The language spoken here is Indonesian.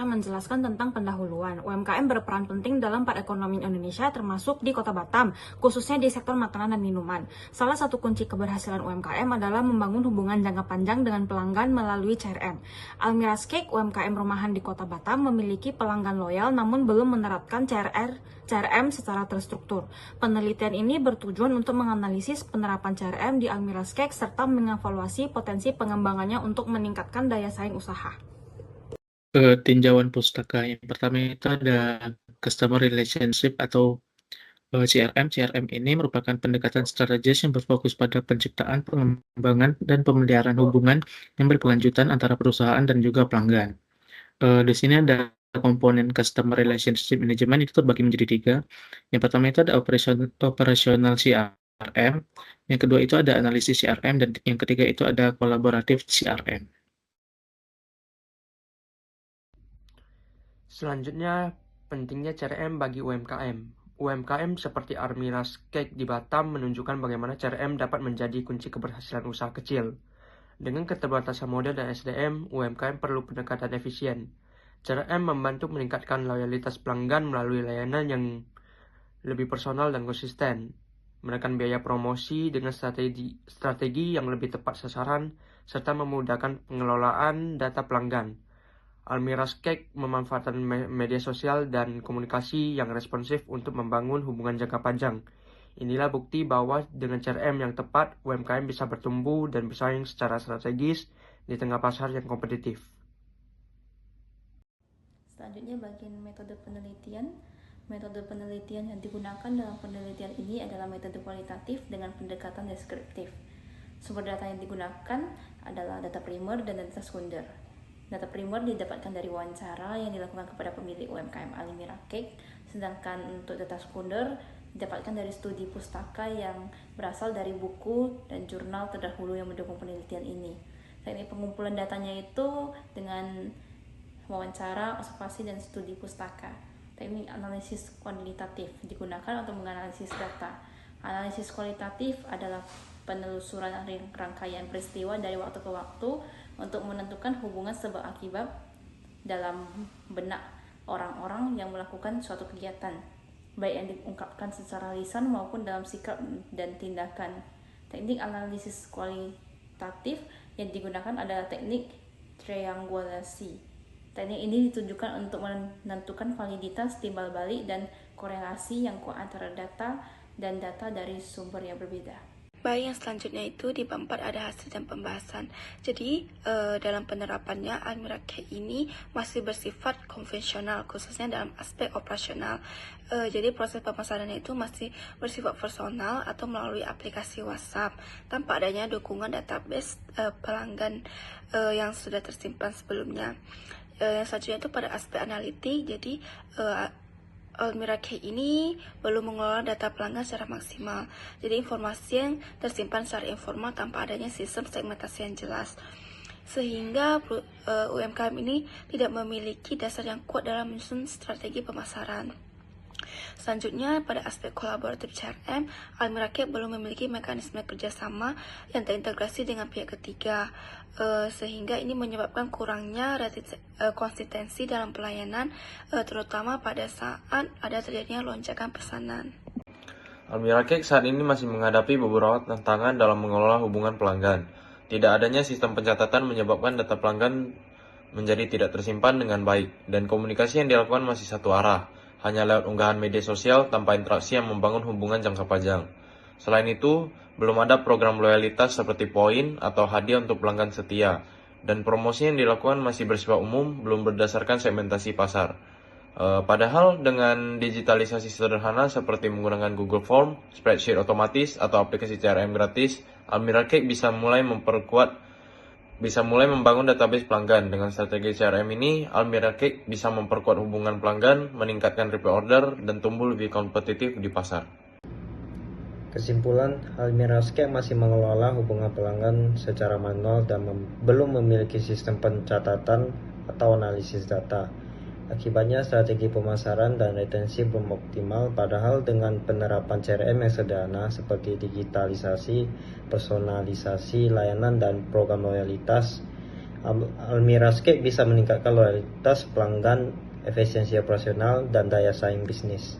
akan menjelaskan tentang pendahuluan. UMKM berperan penting dalam perekonomian Indonesia termasuk di Kota Batam, khususnya di sektor makanan dan minuman. Salah satu kunci keberhasilan UMKM adalah membangun hubungan jangka panjang dengan pelanggan melalui CRM. Almira's Cake, UMKM rumahan di Kota Batam, memiliki pelanggan loyal namun belum menerapkan CRM secara terstruktur. Penelitian ini bertujuan untuk menganalisis penerapan CRM di Almira's Cake serta mengevaluasi potensi pengembangannya untuk meningkatkan daya saing usaha. Tinjauan pustaka yang pertama itu ada Customer Relationship atau CRM. CRM ini merupakan pendekatan strategis yang berfokus pada penciptaan, pengembangan, dan pemeliharaan hubungan yang berkelanjutan antara perusahaan dan juga pelanggan. Di sini ada komponen Customer Relationship Management, itu terbagi menjadi 3. Yang pertama itu ada operasional CRM, yang kedua itu ada analisis CRM, dan yang ketiga itu ada kolaboratif CRM. Selanjutnya, pentingnya CRM bagi UMKM. UMKM seperti Almira's Cake di Batam menunjukkan bagaimana CRM dapat menjadi kunci keberhasilan usaha kecil. Dengan keterbatasan modal dan SDM, UMKM perlu pendekatan efisien. CRM membantu meningkatkan loyalitas pelanggan melalui layanan yang lebih personal dan konsisten, menekan biaya promosi dengan strategi yang lebih tepat sasaran, serta memudahkan pengelolaan data pelanggan. Almira's Cake memanfaatkan media sosial dan komunikasi yang responsif untuk membangun hubungan jangka panjang. Inilah bukti bahwa dengan CRM yang tepat, UMKM bisa bertumbuh dan bersaing secara strategis di tengah pasar yang kompetitif. Selanjutnya bagian metode penelitian. Metode penelitian yang digunakan dalam penelitian ini adalah metode kualitatif dengan pendekatan deskriptif. Sumber data yang digunakan adalah data primer dan data sekunder. Data primer didapatkan dari wawancara yang dilakukan kepada pemilik UMKM Almira's Cake, sedangkan untuk data sekunder didapatkan dari studi pustaka yang berasal dari buku dan jurnal terdahulu yang mendukung penelitian ini. Teknik pengumpulan datanya itu dengan wawancara, observasi, dan studi pustaka. Teknik analisis kuantitatif digunakan untuk menganalisis data. Analisis kualitatif adalah penelusuran rangkaian peristiwa dari waktu ke waktu untuk menentukan hubungan sebab akibat dalam benak orang-orang yang melakukan suatu kegiatan, baik yang diungkapkan secara lisan maupun dalam sikap dan tindakan. Teknik analisis kualitatif yang digunakan adalah teknik triangulasi. Teknik ini ditujukan untuk menentukan validitas timbal balik dan korelasi yang kuat antara data dan data dari sumber yang berbeda. Baik, yang selanjutnya itu di bab 4 ada hasil dan pembahasan. Jadi, dalam penerapannya, Almira's Cake ini masih bersifat konvensional, khususnya dalam aspek operasional. Jadi, proses pemasarannya itu masih bersifat personal atau melalui aplikasi WhatsApp, tanpa adanya dukungan database pelanggan yang sudah tersimpan sebelumnya. Yang selanjutnya itu pada aspek analitik, jadi Almira's Cake ini belum mengelola data pelanggan secara maksimal. Jadi informasi yang tersimpan secara informal tanpa adanya sistem segmentasi yang jelas. Sehingga UMKM ini tidak memiliki dasar yang kuat dalam menyusun strategi pemasaran. Selanjutnya, pada aspek kolaboratif CRM, Almira's Cake belum memiliki mekanisme kerjasama yang terintegrasi dengan pihak ketiga, sehingga ini menyebabkan kurangnya konsistensi dalam pelayanan, terutama pada saat ada terjadinya lonjakan pesanan. Almira's Cake saat ini masih menghadapi beberapa tantangan dalam mengelola hubungan pelanggan. Tidak adanya sistem pencatatan menyebabkan data pelanggan menjadi tidak tersimpan dengan baik, dan komunikasi yang dilakukan masih satu arah, hanya lewat unggahan media sosial tanpa interaksi yang membangun hubungan jangka panjang. Selain itu, belum ada program loyalitas seperti poin atau hadiah untuk pelanggan setia, dan promosi yang dilakukan masih bersifat umum, belum berdasarkan segmentasi pasar. Padahal dengan digitalisasi sederhana seperti menggunakan Google Form, spreadsheet otomatis, atau aplikasi CRM gratis, Almira's Cake bisa mulai membangun database pelanggan. Dengan strategi CRM ini, Almira's Cake bisa memperkuat hubungan pelanggan, meningkatkan repeat order, dan tumbuh lebih kompetitif di pasar. Kesimpulan, Almira's Cake masih mengelola hubungan pelanggan secara manual dan belum memiliki sistem pencatatan atau analisis data. Akibatnya strategi pemasaran dan retensi belum optimal, padahal dengan penerapan CRM yang sederhana seperti digitalisasi, personalisasi layanan, dan program loyalitas, Almirascape bisa meningkatkan loyalitas pelanggan, efisiensi operasional, dan daya saing bisnis.